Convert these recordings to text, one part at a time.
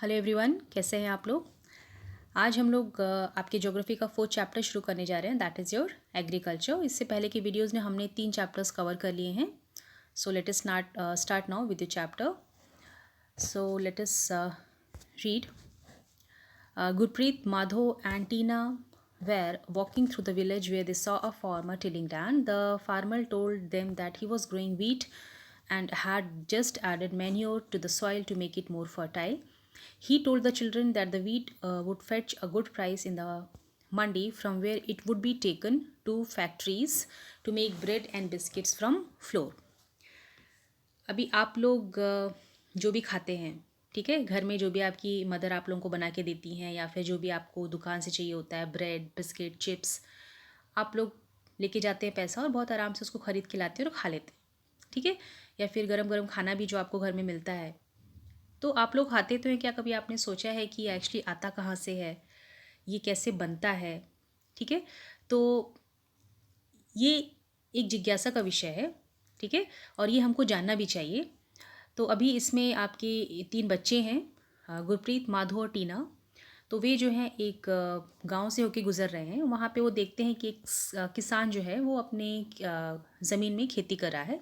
Hello everyone, कैसे हैं आप लोग। आज हम लोग आपके ज्योग्राफी का 4th चैप्टर शुरू करने जा रहे हैं, दैट इज़ योर एग्रीकल्चर। इससे पहले की वीडियोस में हमने 3 चैप्टर्स कवर कर लिए हैं। So let us start now with the chapter. So let us read. Gurpreet, Madho and Tina were walking through the village where they saw a farmer tilling land. The farmer told them that he was growing wheat and had just added manure to the soil to make it more fertile. He told the children that the wheat would fetch a good price in the mandi, from where it would be taken to factories to make bread and biscuits from flour. अभी आप लोग जो भी खाते हैं, ठीक है, घर में जो भी आपकी मदर आप लोगों को बना के देती हैं या फिर जो भी आपको दुकान से चाहिए होता है, ब्रेड, बिस्किट, चिप्स, आप लोग लेके जाते हैं पैसा और बहुत आराम से उसको ख़रीद के लाते हैं और खा लेते हैं, ठीक है। या फिर गरम गरम खाना भी जो आपको घर में मिलता है, तो आप लोग खाते तो हैं। क्या कभी आपने सोचा है कि एक्चुअली आता कहाँ से है, ये कैसे बनता है, ठीक है। तो ये एक जिज्ञासा का विषय है, ठीक है, और ये हमको जानना भी चाहिए। तो अभी इसमें आपके 3 बच्चे हैं, गुरप्रीत, माधो और टीना। तो वे जो हैं एक गांव से होके गुज़र रहे हैं। वहाँ पे वो देखते हैं कि एक किसान जो है वो अपने ज़मीन में खेती कर रहा है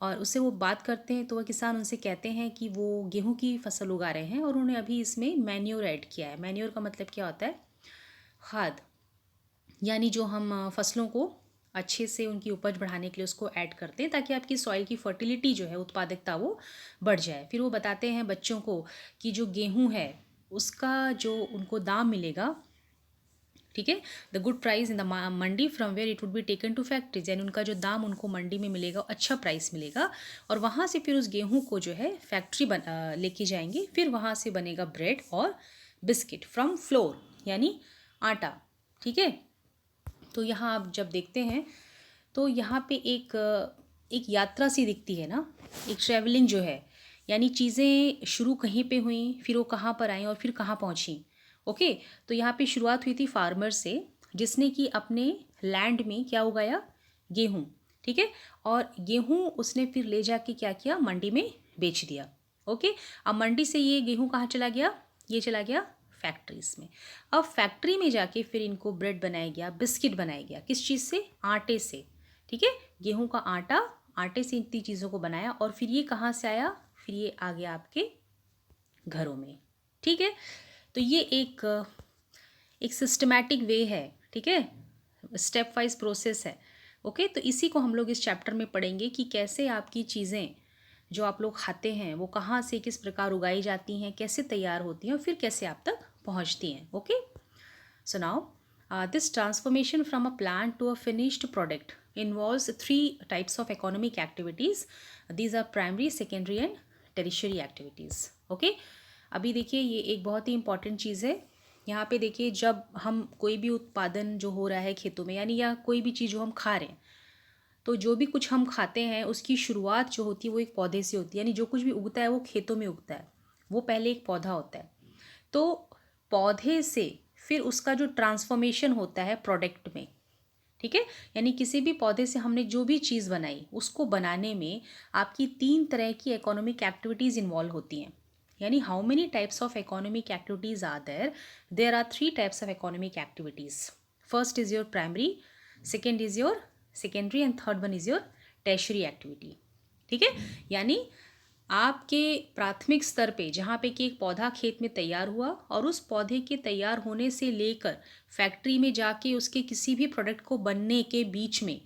और उससे वो बात करते हैं। तो वह किसान उनसे कहते हैं कि वो गेहूं की फसल उगा रहे हैं और उन्होंने अभी इसमें मैन्योर ऐड किया है। मैन्योर का मतलब क्या होता है? खाद, यानी जो हम फसलों को अच्छे से उनकी उपज बढ़ाने के लिए उसको ऐड करते हैं ताकि आपकी सॉइल की फर्टिलिटी जो है, उत्पादकता, वो बढ़ जाए। फिर वो बताते हैं बच्चों को कि जो गेहूं है उसका जो उनको दाम मिलेगा, ठीक है, the good price in the mandi from where it would be taken to factories, यानी उनका जो दाम उनको मंडी में मिलेगा, अच्छा प्राइस मिलेगा और वहाँ से फिर उस गेहूं को जो है फैक्ट्री लेके जाएंगे। फिर वहाँ से बनेगा ब्रेड और बिस्किट फ्रॉम फ्लोर, यानी आटा, ठीक है। तो यहाँ आप जब देखते हैं तो यहाँ पे एक यात्रा सी दिखती है ना, एक ट्रैवलिंग जो है, यानी चीज़ें शुरू कहीं पे हुई, फिर वो कहाँ पर आई और फिर कहाँ पहुँची। ओके, तो यहाँ पे शुरुआत हुई थी फार्मर से, जिसने कि अपने लैंड में क्या उगाया? गेहूँ, ठीक है। और गेहूँ उसने फिर ले जाके क्या किया? मंडी में बेच दिया। ओके, अब मंडी से ये गेहूँ कहाँ चला गया? ये चला गया फैक्ट्रीज में। अब फैक्ट्री में जाके फिर इनको ब्रेड बनाया गया, बिस्किट बनाया गया। किस चीज़ से? आटे से, ठीक है। गेहूं का आटा, आटे से इतनी चीज़ों को बनाया और फिर ये कहाँ से आया? फिर ये आ गया आपके घरों में, ठीक है। तो ये एक सिस्टमैटिक वे है, ठीक है, स्टेप वाइज प्रोसेस है। ओके, तो इसी को हम लोग इस चैप्टर में पढ़ेंगे कि कैसे आपकी चीज़ें जो आप लोग खाते हैं वो कहाँ से किस प्रकार उगाई जाती हैं, कैसे तैयार होती हैं और फिर कैसे आप तक पहुँचती हैं। Okay, so now this transformation from a plant to a finished product involves 3 types of economic activities. These are primary, secondary and tertiary activities. Okay, अभी देखिए ये एक बहुत ही इम्पॉर्टेंट चीज़ है। यहाँ पे देखिए, जब हम कोई भी उत्पादन जो हो रहा है खेतों में, यानी या कोई भी चीज़ जो हम खा रहे हैं, तो जो भी कुछ हम खाते हैं उसकी शुरुआत जो होती है वो एक पौधे से होती है। यानी जो कुछ भी उगता है वो खेतों में उगता है, वो पहले एक पौधा होता है। तो पौधे से फिर उसका जो ट्रांसफॉर्मेशन होता है प्रोडक्ट में, ठीक है, यानी किसी भी पौधे से हमने जो भी चीज़ बनाई उसको बनाने में आपकी 3 तरह की इकोनॉमिक एक्टिविटीज़ इन्वॉल्व होती हैं। यानी how many types of economic activities are there? There are 3 types of economic activities. First is your primary, second is your secondary and third one is your tertiary activity, ठीक है। यानी आपके प्राथमिक स्तर पे जहाँ पे कि एक पौधा खेत में तैयार हुआ और उस पौधे के तैयार होने से लेकर फैक्ट्री में जाके उसके किसी भी प्रोडक्ट को बनने के बीच में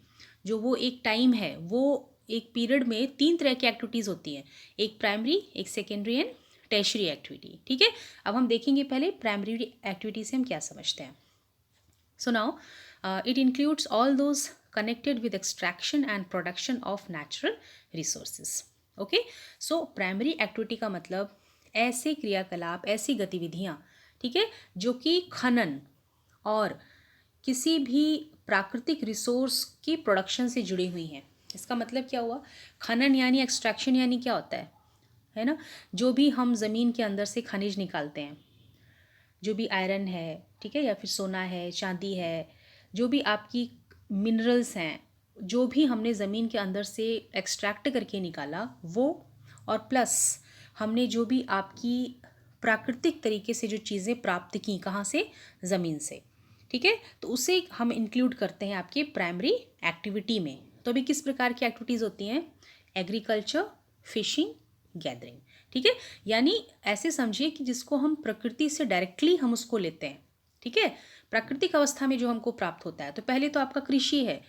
जो वो एक टाइम है, वो एक पीरियड में 3 तरह की एक्टिविटीज़ होती हैं, एक प्राइमरी, एक सेकेंडरी एंड टर्शियरी एक्टिविटी, ठीक है। अब हम देखेंगे पहले प्राइमरी एक्टिविटी से हम क्या समझते हैं। So now it includes all those connected with extraction and production of natural resources. Okay, so primary activity का मतलब ऐसे क्रियाकलाप, ऐसी गतिविधियाँ, ठीक है, जो कि खनन और किसी भी प्राकृतिक रिसोर्स की प्रोडक्शन से जुड़ी हुई हैं। इसका मतलब क्या हुआ? खनन यानी एक्सट्रैक्शन, यानी क्या होता है ना, जो भी हम ज़मीन के अंदर से खनिज निकालते हैं, जो भी आयरन है, ठीक है, या फिर सोना है, चांदी है, जो भी आपकी मिनरल्स हैं, जो भी हमने ज़मीन के अंदर से एक्सट्रैक्ट करके निकाला वो, और प्लस हमने जो भी आपकी प्राकृतिक तरीके से जो चीज़ें प्राप्त की, कहाँ से, ज़मीन से, ठीक है, तो उसे हम इंक्लूड करते हैं आपके प्राइमरी एक्टिविटी में। तो अभी किस प्रकार की एक्टिविटीज़ होती हैं? एग्रीकल्चर, फिशिंग, गैदरिंग, ठीक है, यानी ऐसे समझिए कि जिसको हम प्रकृति से डायरेक्टली हम उसको लेते हैं, ठीक है, प्राकृतिक अवस्था में जो हमको प्राप्त होता है। तो पहले तो आपका कृषि है,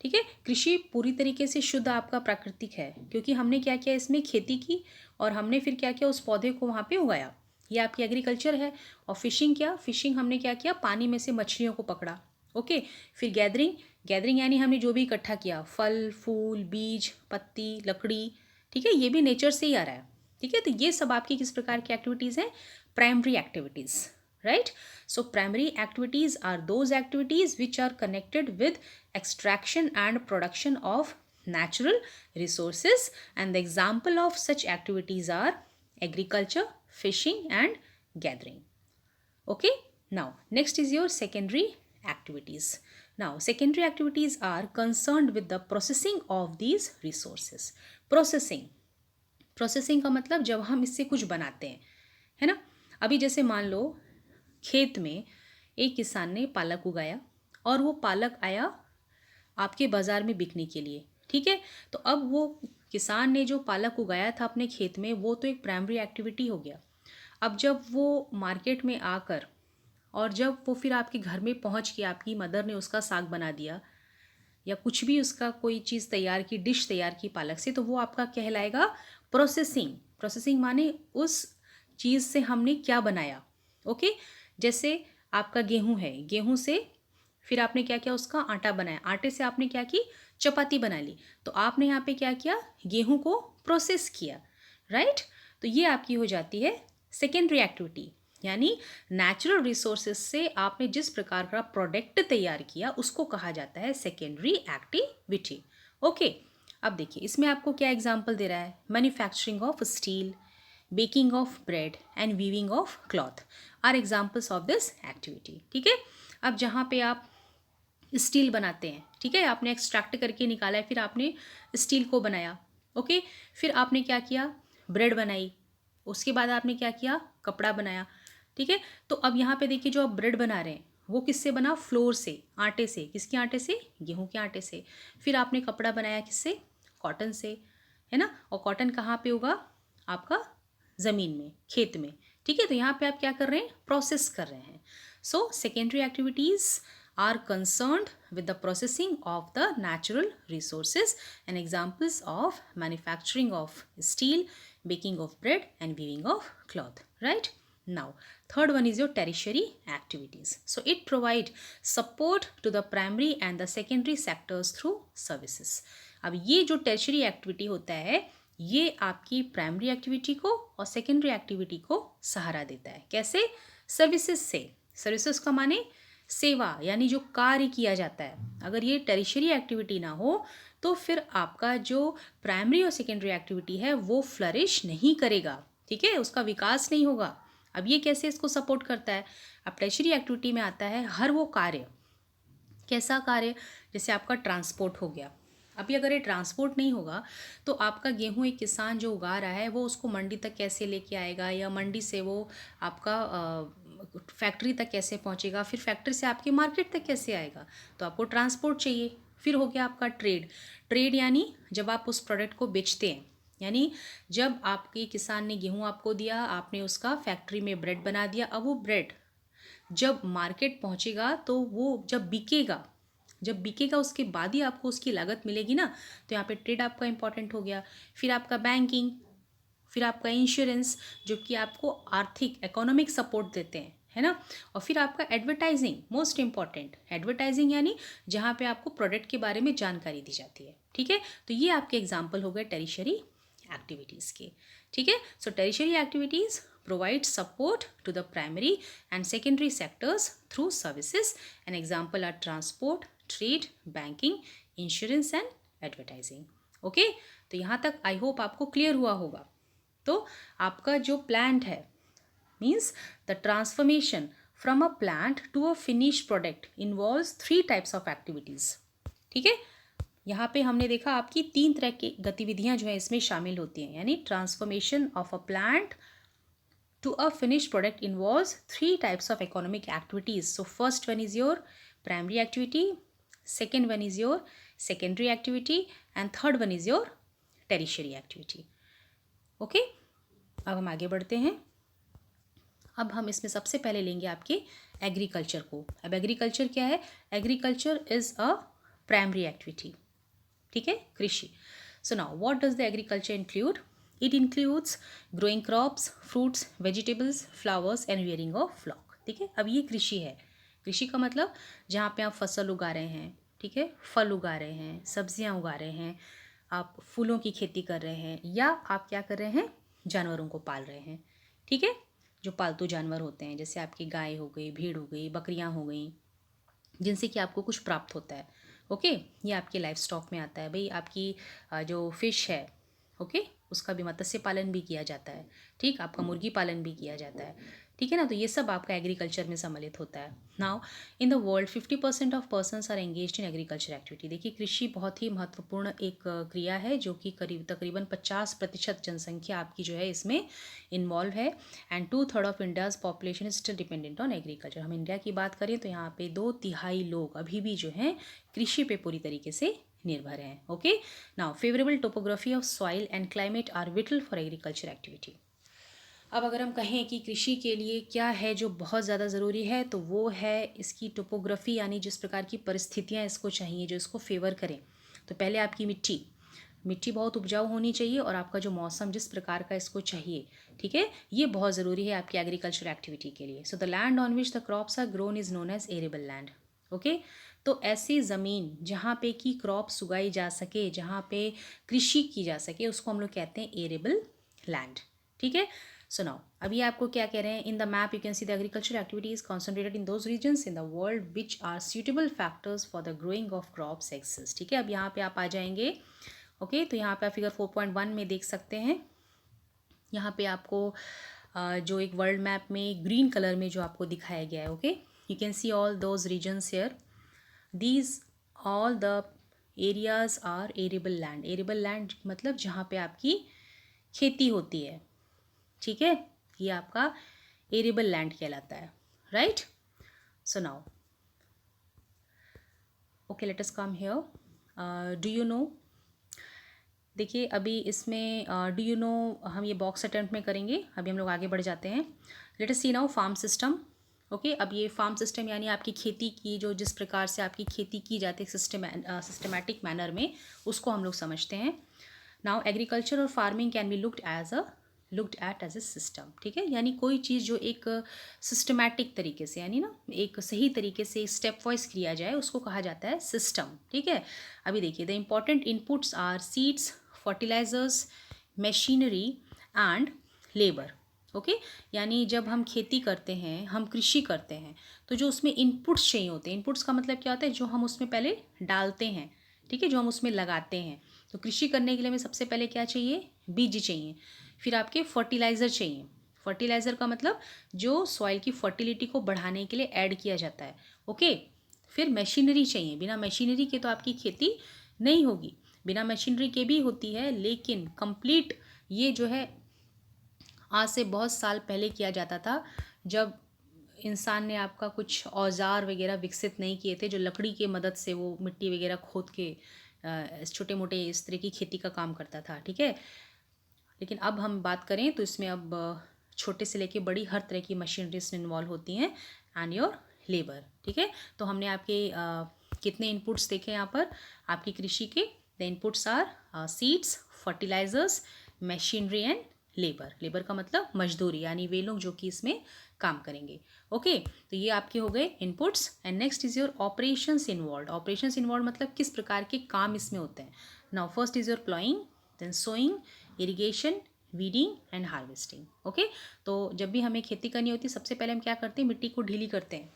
ठीक है, कृषि पूरी तरीके से शुद्ध आपका प्राकृतिक है, क्योंकि हमने क्या किया, इसमें खेती की और हमने फिर क्या किया, उस पौधे को वहाँ पे उगाया, ये आपकी एग्रीकल्चर है। और फिशिंग क्या, फिशिंग हमने क्या किया, पानी में से मछलियों को पकड़ा, ओके। फिर गैदरिंग, गैदरिंग यानी हमने जो भी इकट्ठा किया, फल फूल, बीज, पत्ती, लकड़ी, ठीक है, ये भी नेचर से ही आ रहा है, ठीक है। तो ये सब आपकी किस प्रकार की एक्टिविटीज़ हैं? Primary activities, right? So primary activities are those activities which are connected with extraction and production of natural resources, and the example of such activities are agriculture, fishing and gathering. Okay, now next is your secondary activities. Now secondary activities are concerned with the processing of these resources. Processing का मतलब जब हम इससे कुछ बनाते हैं, है ना। अभी जैसे मान लो खेत में एक किसान ने पालक उगाया और वो पालक आया आपके बाज़ार में बिकने के लिए, ठीक है। तो अब वो किसान ने जो पालक उगाया था अपने खेत में, वो तो एक प्राइमरी एक्टिविटी हो गया। अब जब वो मार्केट में आकर और जब वो फिर आपके घर में पहुंच के आपकी मदर ने उसका साग बना दिया या कुछ भी उसका कोई चीज़ तैयार की, डिश तैयार की पालक से, तो वो आपका कहलाएगा प्रोसेसिंग। प्रोसेसिंग माने उस चीज़ से हमने क्या बनाया, ओके। जैसे आपका गेहूं है, गेहूं से फिर आपने क्या किया, उसका आटा बनाया, आटे से आपने क्या की, चपाती बना ली। तो आपने यहाँ पे क्या किया, गेहूं को प्रोसेस किया, राइट। तो ये आपकी हो जाती है सेकेंडरी एक्टिविटी, यानी नेचुरल रिसोर्सेज से आपने जिस प्रकार का प्रोडक्ट तैयार किया उसको कहा जाता है सेकेंडरी एक्टिविटी, ओके। अब देखिए इसमें आपको क्या एग्जाम्पल दे रहा है, manufacturing of steel, baking of bread and weaving of cloth are examples of this activity, ठीक है। अब जहाँ पे आप स्टील बनाते हैं, ठीक है, आपने एक्सट्रैक्ट करके निकाला है, फिर आपने स्टील को बनाया, ओके। फिर आपने क्या किया, ब्रेड बनाई, उसके बाद आपने क्या किया, कपड़ा बनाया, ठीक है। तो अब यहाँ पे देखिए जो आप ब्रेड बना रहे हैं वो किससे बना, फ्लोर से, आटे से, किसके आटे से, गेहूं के आटे से। फिर आपने कपड़ा बनाया किससे, कॉटन से, है ना। और कॉटन कहाँ पे होगा, आपका ज़मीन में, खेत में, ठीक है। तो यहाँ पे आप क्या कर रहे हैं, प्रोसेस कर रहे हैं। So secondary activities are concerned with the processing of the natural resources and examples of manufacturing of steel, baking of bread and weaving of cloth, right? Now third one is your tertiary activities. So it provide support to the primary and the secondary sectors through services. अब ये जो tertiary activity होता है ये आपकी primary activity को और secondary activity को सहारा देता है। कैसे, सर्विसेज से। सर्विसेज का माने सेवा, यानी जो कार्य किया जाता है। अगर ये टेरिशरी एक्टिविटी ना हो तो फिर आपका जो प्राइमरी और सेकेंडरी एक्टिविटी है वो फ्लरिश नहीं करेगा, ठीक है, उसका विकास नहीं होगा। अब ये कैसे इसको सपोर्ट करता है, अब टेरिशरी एक्टिविटी में आता है हर वो कार्य, कैसा कार्य, जैसे आपका ट्रांसपोर्ट हो गया। अभी अगर ये ट्रांसपोर्ट नहीं होगा तो आपका गेहूं एक किसान जो उगा रहा है वो उसको मंडी तक कैसे लेके आएगा, या मंडी से वो आपका फैक्ट्री तक कैसे पहुंचेगा, फिर फैक्ट्री से आपके मार्केट तक कैसे आएगा, तो आपको ट्रांसपोर्ट चाहिए। फिर हो गया आपका ट्रेड, ट्रेड यानी जब आप उस प्रोडक्ट को बेचते हैं, यानी जब आपके किसान ने गेहूं आपको दिया, आपने उसका फैक्ट्री में ब्रेड बना दिया, अब वो ब्रेड जब मार्केट पहुंचेगा तो वो जब बिकेगा उसके बाद ही आपको उसकी लागत मिलेगी ना। तो यहाँ पे ट्रेड आपका इंपॉर्टेंट हो गया। फिर आपका बैंकिंग, फिर आपका इंश्योरेंस जो कि आपको आर्थिक इकोनॉमिक सपोर्ट देते हैं, है ना। और फिर आपका एडवर्टाइजिंग, मोस्ट इंपॉर्टेंट, एडवर्टाइजिंग यानी जहाँ पे आपको प्रोडक्ट के बारे में जानकारी दी जाती है, ठीक है। तो ये आपके एग्जाम्पल हो गए टेरिशरी एक्टिविटीज़ के, ठीक है। सो tertiary activities provide support to the primary and secondary sectors through services. An example are transport, trade, banking, insurance and advertising. Okay? तो यहाँ तक आई होप आपको क्लियर हुआ होगा। तो आपका जो प्लांट है means the transformation from a plant to a finished product involves 3 types of activities, ठीक है। यहाँ पे हमने देखा आपकी 3 तरह की गतिविधियाँ जो है इसमें शामिल होती हैं, यानी transformation of a plant to a finished product involves three types of economic activities. So first one is your primary activity, second one is your secondary activity, and third one is your tertiary activity. Okay, अब हम आगे बढ़ते हैं. अब हम इसमें सबसे पहले लेंगे आपके एग्रीकल्चर को. अब एग्रीकल्चर क्या है? Agriculture is a primary activity. ठीक है, कृषि. So now what does the agriculture include? It includes growing crops, fruits, vegetables, flowers and rearing of flock. ठीक है, अब ये कृषि है. कृषि का मतलब जहाँ पे आप फसल उगा रहे हैं, ठीक है, फल उगा रहे हैं, सब्जियाँ उगा रहे हैं, आप फूलों की खेती कर रहे हैं, या आप क्या कर रहे हैं, जानवरों को पाल रहे हैं. ठीक है, जो पालतू जानवर होते हैं, जैसे आपकी गाय हो गई, भीड़ हो गई, बकरियां हो गई, जिनसे कि आपको कुछ प्राप्त होता है. ओके, ये आपके लाइफ स्टॉक में आता है. भाई आपकी जो फिश है, ओके, उसका भी मत्स्य पालन भी किया जाता है. ठीक, आपका मुर्गी पालन भी किया जाता है. ठीक है ना, तो ये सब आपका एग्रीकल्चर में सम्मिलित होता है. Now in the world 50% of persons are engaged in agriculture activity. देखिए, कृषि बहुत ही महत्वपूर्ण एक क्रिया है जो कि तकरीबन 50% जनसंख्या आपकी जो है इसमें इन्वॉल्व है. And 2/3 of India's population is still dependent on agriculture. हम इंडिया की बात करें तो यहाँ पे 2/3 लोग अभी भी जो हैं कृषि पे पूरी तरीके से निर्भर हैं. Okay, now favourable topography of soil and climate are vital for agriculture activity. अब अगर हम कहें कि कृषि के लिए क्या है जो बहुत ज़्यादा ज़रूरी है, तो वो है इसकी टोपोग्राफी, यानी जिस प्रकार की परिस्थितियाँ इसको चाहिए जो इसको फेवर करें. तो पहले आपकी मिट्टी बहुत उपजाऊ होनी चाहिए, और आपका जो मौसम जिस प्रकार का इसको चाहिए, ठीक है, ये बहुत ज़रूरी है आपकी एग्रीकल्चर एक्टिविटी के लिए. So the land on which the crops are grown is known as arable land. Okay, तो ऐसी ज़मीन जहाँ पे कि क्रॉप्स उगाई जा सके, जहाँ पे कृषि की जा सके, उसको हम लोग कहते हैं एरेबल लैंड. ठीक है. सो नाउ अभी आपको क्या कह रहे हैं, in the map you can see the agriculture activities concentrated in those regions in the world which are suitable factors for the growing of crops exist. ठीक है, अब यहाँ पे आप आ जाएंगे. ओके, तो यहाँ पे आप फिगर 4.1 में देख सकते हैं. यहाँ पे आपको जो एक वर्ल्ड मैप में ग्रीन कलर में जो आपको दिखाया गया है, okay, you can see all those regions here. These all the areas are arable land. Arable land मतलब जहाँ पे आपकी खेती होती है. ठीक है, ये आपका एरेबल लैंड कहलाता है. Right. So now okay, let us come here. Do you know, देखिए अभी इसमें डू यू नो हम ये बॉक्स अटेम्प्ट में करेंगे. अभी हम लोग आगे बढ़ जाते हैं. लेट अस सी नाउ फार्म सिस्टम. ओके, अब ये फार्म सिस्टम यानी आपकी खेती की जो जिस प्रकार से आपकी खेती की जाती है सिस्टमैटिक मैनर में, उसको हम लोग समझते हैं. नाउ एग्रीकल्चर और farming can be looked at as a system. ठीक है, यानी कोई चीज़ जो एक सिस्टमैटिक तरीके से, यानी ना एक सही तरीके से स्टेप वाइज किया जाए, उसको कहा जाता है सिस्टम. ठीक है, अभी देखिए, the important inputs are seeds, fertilisers, machinery and labour. Okay, यानी जब हम खेती करते हैं, हम कृषि करते हैं, तो जो उसमें इनपुट्स चाहिए होते हैं, इनपुट्स का मतलब क्या होता है, जो हम उसमें पहले डालते हैं. ठीक है, जो हम उसमें लगाते हैं. तो कृषि करने के लिए हमें सबसे पहले क्या चाहिए, बीज चाहिए. फिर आपके फर्टिलाइज़र चाहिए. फर्टिलाइज़र का मतलब जो सॉइल की फर्टिलिटी को बढ़ाने के लिए ऐड किया जाता है. ओके, फिर मशीनरी चाहिए. बिना मशीनरी के तो आपकी खेती नहीं होगी. बिना मशीनरी के भी होती है, लेकिन कंप्लीट ये जो है आज से बहुत साल पहले किया जाता था, जब इंसान ने आपका कुछ औजार वगैरह विकसित नहीं किए थे, जो लकड़ी की मदद से वो मिट्टी वगैरह खोद के छोटे मोटे इस तरह की खेती का काम करता था. ठीक है, लेकिन अब हम बात करें तो इसमें अब छोटे से लेके बड़ी हर तरह की मशीनरीज इन्वॉल्व होती हैं, एंड योर लेबर. ठीक है, तो हमने आपके कितने इनपुट्स देखे यहाँ पर आपकी कृषि के. The inputs are seeds, fertilisers, machinery and labour. Labour का मतलब मजदूरी, यानी वे लोग जो कि इसमें काम करेंगे. ओके, तो ये आपके हो गए inputs. And next is your operations involve. Operations involve मतलब किस प्रकार के काम इसमें होते हैं. Now first is your ploughing, then sowing, irrigation, weeding and harvesting. Okay, तो जब भी हमें खेती करनी होती है, सबसे पहले हम क्या करते हैं, मिट्टी को ढीली करते हैं,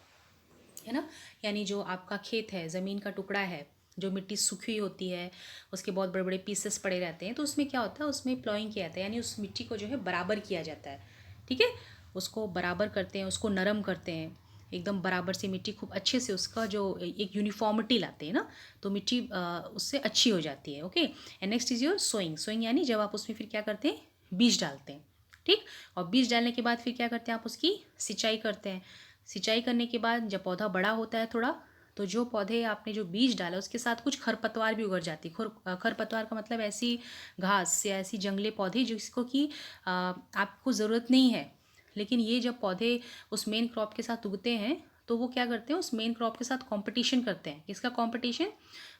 है ना. यानी जो आपका खेत है, ज़मीन का टुकड़ा है, जो मिट्टी सूखी होती है, उसके बहुत बड़े बड़े पीसेस पड़े रहते हैं, तो उसमें क्या होता है, उसमें प्लॉइंग किया जाता है, यानी उस मिट्टी को जो है बराबर किया जाता है. ठीक है, उसको बराबर करते हैं, उसको नरम करते हैं, एकदम बराबर से मिट्टी खूब अच्छे से उसका जो एक यूनिफॉर्मिटी लाते हैं ना, तो मिट्टी उससे अच्छी हो जाती है. Okay, and next is your sowing. Sowing यानी जब आप उसमें फिर क्या करते हैं, बीज डालते हैं. ठीक। और बीज डालने के बाद फिर क्या करते हैं आप, उसकी सिंचाई करते हैं। सिंचाई करने के बाद जब पौधा बड़ा होता है थोड़ा, तो जो पौधे आपने जो बीज डाला उसके साथ कुछ खरपतवार भी उगर जाती है। खरपतवार का मतलब ऐसी घास या ऐसी जंगली पौधे जिसको कि आपको ज़रूरत नहीं है, लेकिन ये जब पौधे उस मेन क्रॉप के साथ उगते हैं तो वो क्या करते हैं, उस मेन क्रॉप के साथ कंपटीशन करते हैं। किसका कंपटीशन?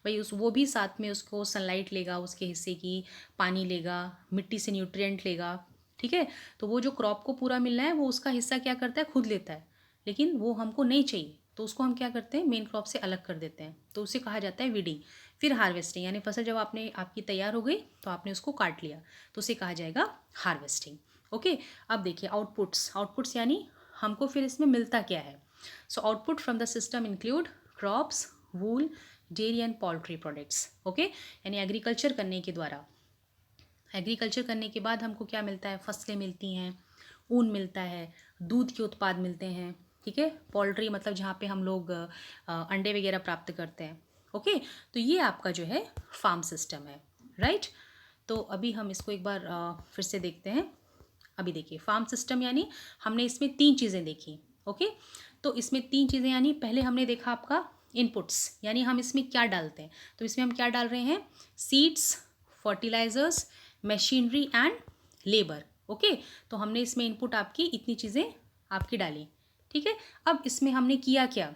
भाई उस वो भी साथ में उसको सनलाइट लेगा, उसके हिस्से की पानी लेगा, मिट्टी से न्यूट्रिएंट लेगा, ठीक है। तो वो जो क्रॉप को पूरा मिलना है वो उसका हिस्सा क्या करता है, खुद लेता है, लेकिन वो हमको नहीं चाहिए तो उसको हम क्या करते हैं, मेन क्रॉप से अलग कर देते हैं। तो उसे कहा जाता है वीडिंग। फिर हार्वेस्टिंग, यानी फसल जब आपकी तैयार हो गई तो आपने उसको काट लिया तो उसे कहा जाएगा हार्वेस्टिंग। ओके। अब देखिए आउटपुट्स यानी हमको फिर इसमें मिलता क्या है। So output from the system include crops, wool, dairy and poultry products. Okay, यानी एग्रीकल्चर करने के बाद हमको क्या मिलता है, फसलें मिलती हैं, ऊन मिलता है, दूध के उत्पाद मिलते हैं, ठीक है। पोल्ट्री मतलब जहाँ पे हम लोग अंडे वगैरह प्राप्त करते हैं। ओके, तो ये आपका जो है फार्म सिस्टम है, राइट। तो अभी हम इसको एक बार फिर से देखते हैं। अभी देखिए फार्म सिस्टम यानी हमने इसमें 3 चीज़ें देखी। ओके, तो इसमें 3 चीज़ें यानी पहले हमने देखा आपका इनपुट्स, यानी हम इसमें क्या डालते हैं। तो इसमें हम क्या डाल रहे हैं, seeds, fertilisers, machinery and labour. Okay, तो हमने इसमें इनपुट आपकी इतनी चीज़ें आपकी डाली, ठीक है। अब इसमें हमने किया क्या,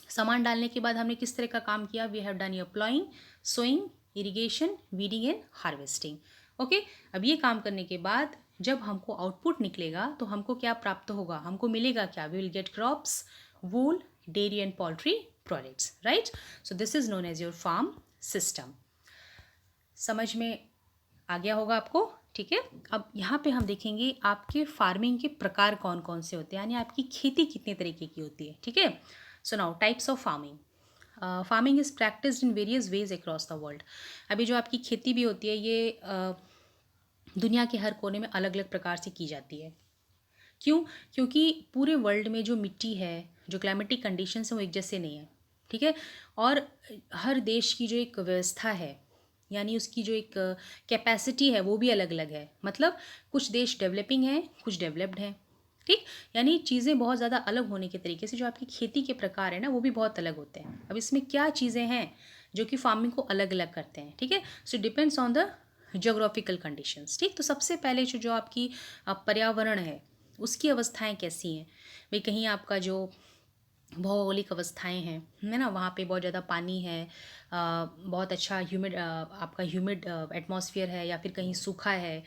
सामान डालने के बाद हमने किस तरह का काम किया, we have done your ploughing, sowing, irrigation, weeding and harvesting. Okay, अब ये काम करने के बाद जब हमको आउटपुट निकलेगा तो हमको क्या प्राप्त होगा, हमको मिलेगा क्या, we will get crops, wool, dairy and poultry products, right. So this is known as your farm system. समझ में आ गया होगा आपको, ठीक है। अब यहाँ पे हम देखेंगे आपके फार्मिंग के प्रकार कौन कौन से होते हैं, यानी आपकी खेती कितने तरीके की होती है, ठीक है। So now types of farming. Farming is practised in various ways across the world. अभी जो आपकी खेती भी होती है ये दुनिया के हर कोने में अलग अलग प्रकार से की जाती है। क्यों? क्योंकि पूरे वर्ल्ड में जो मिट्टी है, जो क्लाइमेटिक कंडीशंस हैं वो एक जैसे नहीं है, ठीक है। और हर देश की जो एक व्यवस्था है, यानी उसकी जो एक कैपेसिटी है वो भी अलग अलग है। मतलब कुछ देश डेवलपिंग हैं, कुछ डेवलप्ड हैं, ठीक। यानी चीज़ें बहुत ज़्यादा अलग होने के तरीके से जो आपकी खेती के प्रकार है ना वो भी बहुत अलग होते हैं। अब इसमें क्या चीज़ें हैं जो कि फार्मिंग को अलग अलग करते हैं, ठीक है। So depends on the geographical conditions, ठीक। तो सबसे पहले जो आपकी पर्यावरण है उसकी अवस्थाएं कैसी हैं। भाई कहीं आपका जो भौगोलिक अवस्थाएं हैं, है ना, वहाँ पे बहुत ज़्यादा पानी है, बहुत अच्छा आपका ह्यूमिड एटमॉस्फेयर है, या फिर कहीं सूखा है,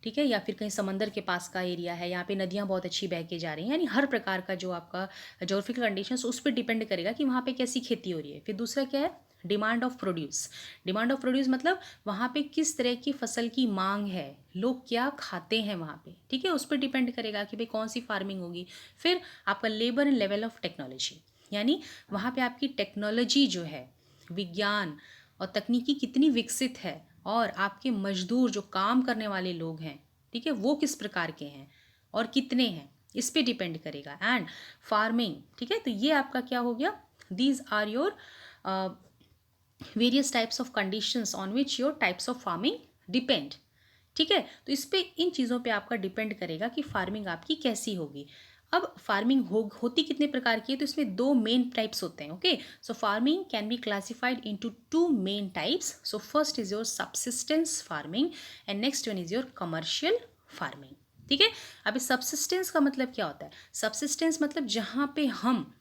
ठीक है, या फिर कहीं समंदर के पास का एरिया है, यहाँ पे नदियाँ बहुत अच्छी बह के जा रही हैं। यानी हर प्रकार का जो आपका जोग्राफिकल कंडीशंस उस पर डिपेंड करेगा कि वहाँ पे कैसी खेती हो रही है। फिर दूसरा क्या है, demand of produce. Demand of produce मतलब वहाँ पे किस तरह की फसल की मांग है, लोग क्या खाते हैं वहाँ पे, ठीक है, उस पर डिपेंड करेगा कि भाई कौन सी फार्मिंग होगी। फिर आपका labour and level of technology, यानी वहाँ पे आपकी टेक्नोलॉजी जो है, विज्ञान और तकनीकी कितनी विकसित है, और आपके मजदूर जो काम करने वाले लोग हैं, ठीक है, वो किस प्रकार के हैं और कितने हैं, इस पे डिपेंड करेगा। एंड फार्मिंग, ठीक है, तो ये आपका क्या हो गया, these are your various types of conditions on which your types of farming depend, ठीक है। तो इस पे इन चीज़ों पे आपका डिपेंड करेगा कि फार्मिंग आपकी कैसी होगी। अब फार्मिंग होती कितने प्रकार की है, तो इसमें 2 मेन टाइप्स होते हैं। Okay, so farming can be classified into 2 main types. So first is your subsistence farming and next one is your commercial farming, ठीक है। अब इस सबसिस्टेंस का मतलब क्या होता है, सबसिस्टेंस मतलब जहाँ पे हम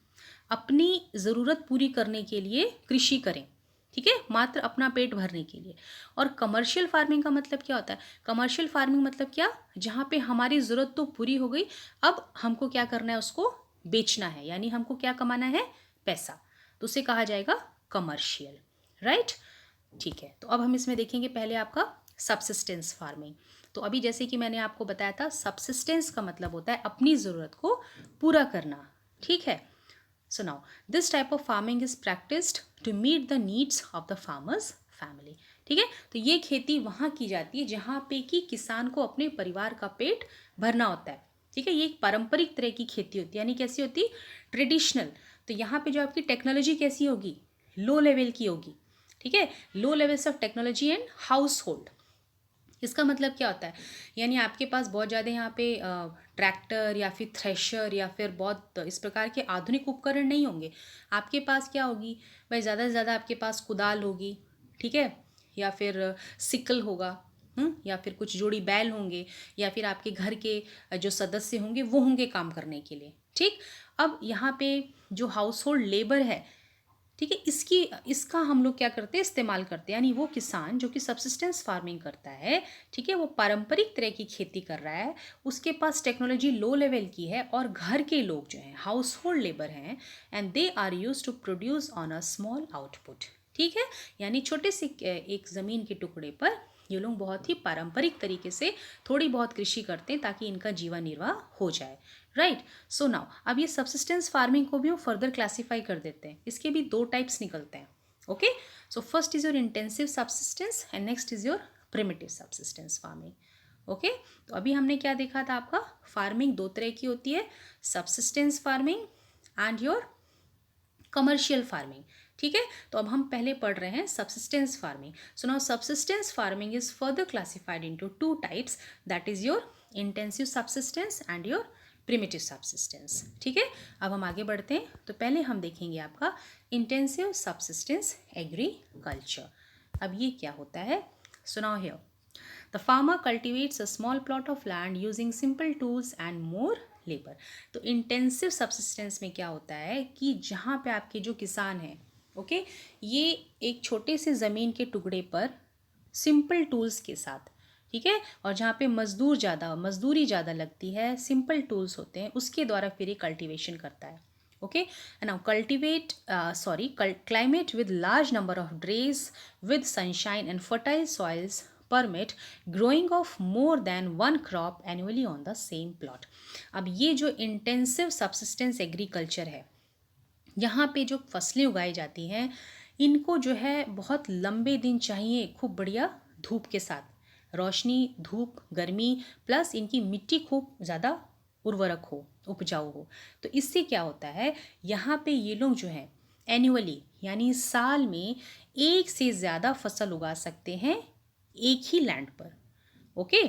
अपनी ज़रूरत पूरी करने के लिए कृषि करें, ठीक है, मात्र अपना पेट भरने के लिए। और कमर्शियल फार्मिंग का मतलब क्या होता है, कमर्शियल फार्मिंग मतलब क्या, जहाँ पे हमारी ज़रूरत तो पूरी हो गई, अब हमको क्या करना है, उसको बेचना है, यानी हमको क्या कमाना है, पैसा, तो उसे कहा जाएगा कमर्शियल, राइट। ठीक है, तो अब हम इसमें देखेंगे पहले आपका सबसिस्टेंस फार्मिंग। तो अभी जैसे कि मैंने आपको बताया था, सबसिस्टेंस का मतलब होता है अपनी ज़रूरत को पूरा करना, ठीक है। So now, this type of farming is practiced to meet the needs of the farmer's family, ठीक है। तो ये खेती वहाँ की जाती है जहाँ पे कि किसान को अपने परिवार का पेट भरना होता है, ठीक है। ये एक पारंपरिक तरह की खेती होती है, यानी कैसी होती है, ट्रेडिशनल। तो यहाँ पे जो आपकी टेक्नोलॉजी कैसी होगी, लो लेवल की होगी, ठीक है, low levels of technology and house hold. इसका मतलब क्या होता है, यानी आपके पास बहुत ज़्यादा यहाँ पे ट्रैक्टर या फिर थ्रेशर या फिर बहुत इस प्रकार के आधुनिक उपकरण नहीं होंगे। आपके पास क्या होगी भाई, ज़्यादा से ज़्यादा आपके पास कुदाल होगी, ठीक है, या फिर सिकल होगा, या फिर कुछ जोड़ी बैल होंगे, या फिर आपके घर के जो सदस्य होंगे वो होंगे काम करने के लिए, ठीक। अब यहाँ पे जो हाउस होल्ड लेबर है, ठीक है, इसका हम लोग क्या करते हैं, इस्तेमाल करते हैं, यानी वो किसान जो कि सबसिस्टेंस फार्मिंग करता है, ठीक है, वो पारंपरिक तरह की खेती कर रहा है, उसके पास टेक्नोलॉजी लो लेवल की है, और घर के लोग जो हैं हाउस होल्ड लेबर हैं, and they are use to produce on a small output, ठीक है। यानी छोटे से एक ज़मीन के टुकड़े पर ये लोग बहुत ही पारंपरिक तरीके से थोड़ी बहुत कृषि करते हैं ताकि इनका जीवन निर्वाह हो जाए, राइट। सो नाउ अब ये सबसिस्टेंस फार्मिंग को भी वो फर्दर क्लासीफाई कर देते हैं, इसके भी दो टाइप्स निकलते हैं, okay. So first is your intensive subsistence and next is your primitive subsistence farming, okay. तो अभी हमने क्या देखा था, आपका फार्मिंग दो तरह की होती है, subsistence farming and your commercial farming, ठीक है। तो अब हम पहले पढ़ रहे हैं subsistence farming. So now subsistence farming is further classified into two types, that is your intensive subsistence and your primitive subsistence, ठीक है। अब हम आगे बढ़ते हैं, तो पहले हम देखेंगे आपका इंटेंसिव सबसिस्टेंस एग्रीकल्चर। अब ये क्या होता है, so now here the farmer cultivates a small plot of land using simple tools and more labour. तो इंटेंसिव सबसिस्टेंस में क्या होता है कि जहाँ पे आपके जो किसान हैं, ओके, ये एक छोटे से ज़मीन के टुकड़े पर सिंपल टूल्स के साथ, ठीक है, और जहाँ पे मजदूरी ज़्यादा लगती है, सिंपल टूल्स होते हैं, उसके द्वारा फिर ये कल्टीवेशन करता है, okay. And now climate with large number of days with sunshine and fertile soils permit growing of more than one crop annually on the same plot. अब ये जो इंटेंसिव सबसिस्टेंस एग्रीकल्चर है, यहाँ पे जो फसलें उगाई जाती हैं, इनको जो है बहुत लंबे दिन चाहिए, खूब बढ़िया धूप के साथ, रोशनी, धूप, गर्मी, प्लस इनकी मिट्टी खूब ज़्यादा उर्वरक हो, उपजाऊ हो। तो इससे क्या होता है, यहाँ पे ये लोग जो है एनुअली यानी साल में एक से ज़्यादा फसल उगा सकते हैं एक ही लैंड पर, ओके।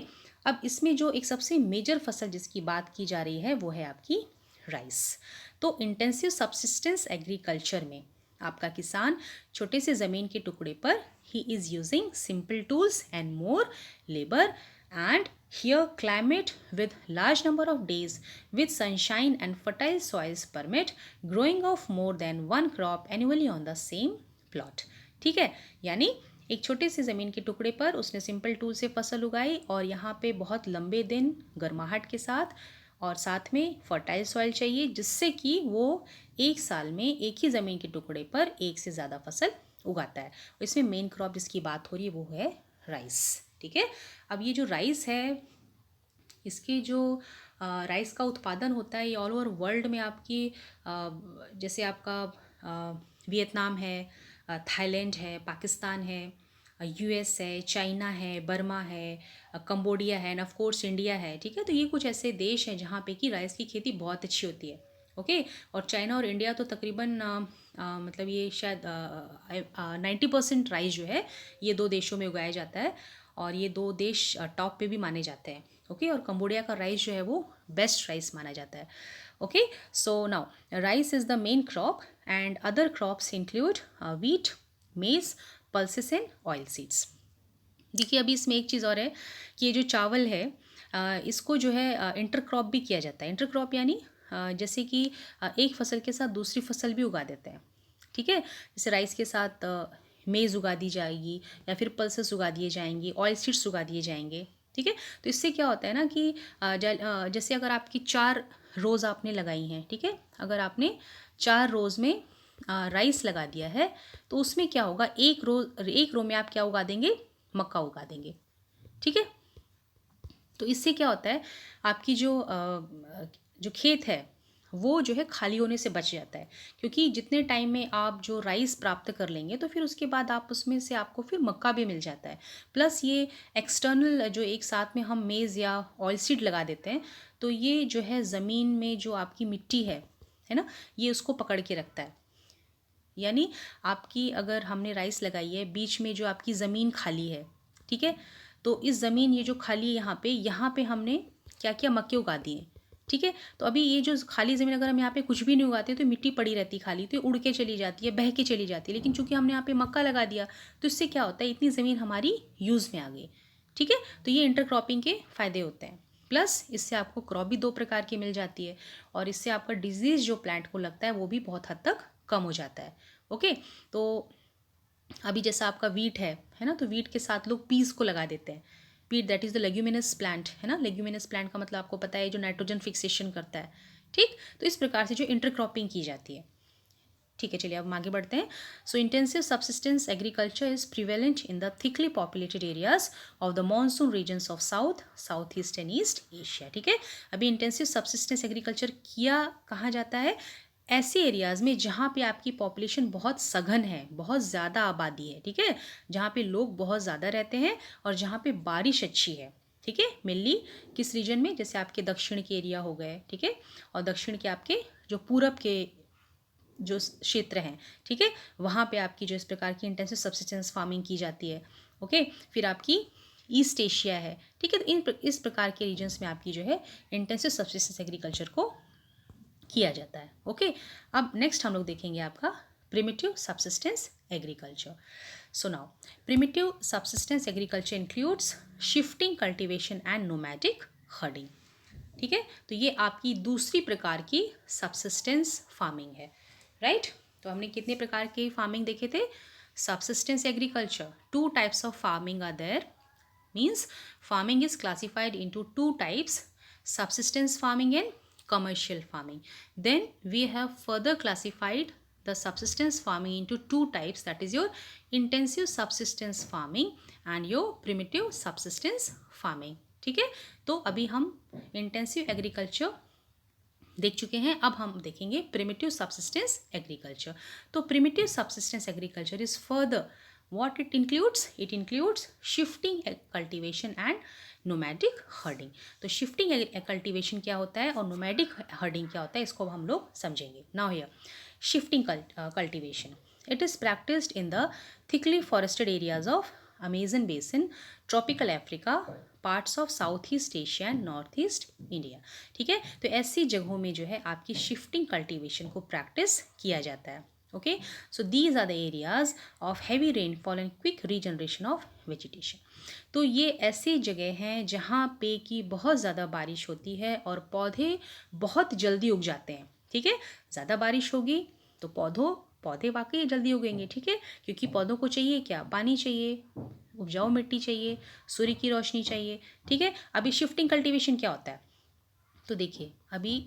अब इसमें जो एक सबसे मेजर फसल जिसकी बात की जा रही है वो है आपकी राइस। तो इंटेंसिव सबसिस्टेंस एग्रीकल्चर में आपका किसान छोटे से ज़मीन के टुकड़े पर he is using simple tools and more labour, and here climate with large number of days with sunshine and fertile soils permit growing of more than one crop annually on the same plot, ठीक है। यानी एक छोटे से ज़मीन के टुकड़े पर उसने सिंपल टूल से फसल उगाई, और यहाँ पे बहुत लंबे दिन गर्माहट के साथ, और साथ में फर्टाइल सॉइल चाहिए, जिससे कि वो एक साल में एक ही ज़मीन के टुकड़े पर एक से ज़्यादा फसल उगाता है। इसमें मेन क्रॉप जिसकी बात हो रही है वो है राइस, ठीक है। अब ये जो राइस है, इसके जो राइस का उत्पादन होता है ये ऑल ओवर वर्ल्ड में आपकी जैसे आपका वियतनाम है, थाईलैंड है, पाकिस्तान है, यूएस है, चाइना है, बर्मा है, कंबोडिया है, एंड ऑफ कोर्स इंडिया है, ठीक है। तो ये कुछ ऐसे देश हैं जहाँ पे कि राइस की खेती बहुत अच्छी होती है, ओके। और चाइना और इंडिया तो तकरीबन मतलब ये शायद 90% राइस जो है ये दो देशों में उगाया जाता है, और ये दो देश टॉप पे भी माने जाते हैं, ओके। और कंबोडिया का राइस जो है वो बेस्ट राइस माना जाता है, okay. So now rice is the main crop and other crops include wheat, मेज, पल्सेस एंड ऑयल सीड्स। देखिए अभी इसमें एक चीज़ और है कि ये जो चावल है इसको जो है इंटर क्रॉप भी किया जाता है। इंटर क्रॉप यानी जैसे कि एक फसल के साथ दूसरी फसल भी उगा देते हैं, ठीक है। जैसे राइस के साथ मेज़ उगा दी जाएगी, या फिर पल्सेस उगा दिए जाएंगी, ऑयल सीड्स उगा दिए जाएंगे, ठीक है। तो इससे क्या होता है ना कि जैसे अगर आपकी 4 रोज़ आपने लगाई हैं, ठीक है, अगर आपने 4 रोज़ में राइस लगा दिया है, तो उसमें क्या होगा, एक रो में आप क्या उगा देंगे, मक्का उगा देंगे, ठीक है। तो इससे क्या होता है, आपकी जो खेत है वो जो है खाली होने से बच जाता है, क्योंकि जितने टाइम में आप जो राइस प्राप्त कर लेंगे तो फिर उसके बाद आप उसमें से आपको फिर मक्का भी मिल जाता है। प्लस ये एक्सटर्नल जो एक साथ में हम मेज़ या ऑयल सीड लगा देते हैं, तो ये जो है ज़मीन में जो आपकी मिट्टी है ना, ये उसको पकड़ के रखता है। यानी आपकी अगर हमने राइस लगाई है, बीच में जो आपकी ज़मीन खाली है, ठीक है, तो इस ज़मीन ये जो खाली है यहाँ पे हमने क्या किया, मक्के उगा दिए, ठीक है। तो अभी ये जो खाली ज़मीन अगर हम यहाँ पे कुछ भी नहीं उगाते तो मिट्टी पड़ी रहती खाली, तो ये उड़ के चली जाती है, बह के चली जाती है। लेकिन चूंकि हमने यहाँ पे मक्का लगा दिया तो इससे क्या होता है, इतनी ज़मीन हमारी यूज़ में आ गई, ठीक है। तो ये इंटरक्रॉपिंग के फ़ायदे होते हैं। प्लस इससे आपको क्रॉप भी 2 प्रकार की मिल जाती है और इससे आपका डिजीज़ जो प्लांट को लगता है वो भी बहुत हद तक कम हो जाता है। ओके, तो अभी जैसा आपका वीट है ना, तो वीट के साथ लोग पीस को लगा देते हैं। पीट that is the leguminous plant, है ना। लेग्यूमिनस प्लांट का मतलब आपको पता है, जो नाइट्रोजन फिक्सेशन करता है, ठीक। तो इस प्रकार से जो इंटरक्रॉपिंग की जाती है, ठीक है। चलिए अब हम आगे बढ़ते हैं। So intensive subsistence agriculture is prevalent in the thickly populated areas of the monsoon regions of south east and east Asia, ठीक है। अभी इंटेंसिव सबसिस्टेंस एग्रीकल्चर किया कहाँ जाता है, ऐसे एरियाज़ में जहाँ पे आपकी पॉपुलेशन बहुत सघन है, बहुत ज़्यादा आबादी है, ठीक है, जहाँ पे लोग बहुत ज़्यादा रहते हैं और जहाँ पे बारिश अच्छी है, ठीक है। मेनली किस रीजन में, जैसे आपके दक्षिण के एरिया हो गए, ठीक है, और दक्षिण के आपके जो पूरब के जो क्षेत्र हैं, ठीक है, वहाँ पे आपकी जो इस प्रकार की इंटेंसिव सब्सिस्टेंस फार्मिंग की जाती है। ओके, फिर आपकी ईस्ट एशिया है, ठीक है। तो इस प्रकार के रीजन्स में आपकी जो है इंटेंसिव सब्सिस्टेंस एग्रीकल्चर को किया जाता है। ओके, अब नेक्स्ट हम लोग देखेंगे आपका primitive subsistence agriculture. So now primitive subsistence agriculture includes shifting cultivation and nomadic herding, ठीक है। तो ये आपकी दूसरी प्रकार की सबसिस्टेंस फार्मिंग है, राइट। तो हमने कितने प्रकार के फार्मिंग देखे थे, subsistence agriculture, 2 types of farming are there, means farming is classified into 2 types, subsistence farming and commercial farming. Then we have further classified the subsistence farming into 2 types, that is your intensive subsistence farming and your primitive subsistence farming, ठीक है। तो अभी हम intensive agriculture देख चुके हैं, अब हम देखेंगे प्रिमिटिव सबसिस्टेंस एग्रीकल्चर। तो primitive subsistence agriculture is further what it includes shifting cultivation and nomadic herding। तो shifting cultivation क्या होता है और nomadic herding क्या होता है, इसको हम लोग समझेंगे। now here shifting cultivation, it is practiced in the thickly forested areas of Amazon basin, tropical Africa, parts of Southeast Asia and Northeast India, ठीक है। तो ऐसी जगहों में जो है आपकी shifting cultivation को practice किया जाता है। Okay, so these are the areas of heavy rainfall and quick regeneration of vegetation। तो ये ऐसी जगह हैं जहाँ पे कि बहुत ज़्यादा बारिश होती है और पौधे बहुत जल्दी उग जाते हैं, ठीक है। ज़्यादा बारिश होगी तो पौधे वाकई जल्दी उगेंगे, ठीक है, क्योंकि पौधों को चाहिए क्या, पानी चाहिए, उपजाऊ मिट्टी चाहिए, सूर्य की रोशनी चाहिए, ठीक है। अभी शिफ्टिंग कल्टीवेशन क्या होता है, तो देखिए अभी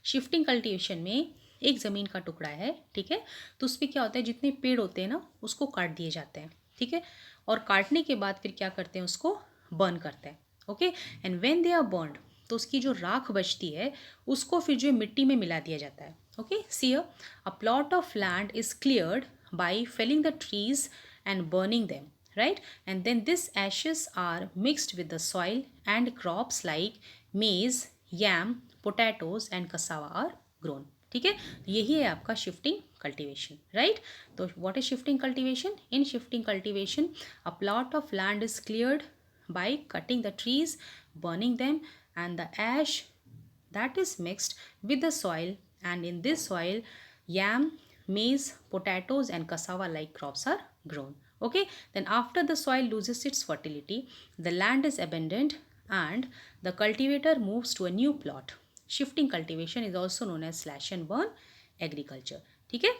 शिफ्टिंग कल्टीवेशन में एक ज़मीन का टुकड़ा है, ठीक है, तो उस पर क्या होता है, जितने पेड़ होते हैं ना उसको काट दिए जाते हैं, ठीक है, और काटने के बाद फिर क्या करते हैं, उसको बर्न करते हैं। Okay, and when they are burned तो उसकी जो राख बचती है उसको फिर जो मिट्टी में मिला दिया जाता है। Okay, see a plot of land is cleared by felling the trees and burning them, right, and then this ashes are mixed with the soil and crops like maize, yam, potatoes and cassava are grown, ठीक है। तो यही है आपका shifting cultivation, right. तो what is shifting cultivation, in shifting cultivation a plot of land is cleared by cutting the trees, burning them and the ash that is mixed with the soil, and in this soil yam, maize, potatoes and cassava like crops are grown। Okay, then after the soil loses its fertility, the land is abandoned and the cultivator moves to a new plot। shifting cultivation is also known as slash and burn agriculture, ठीक है।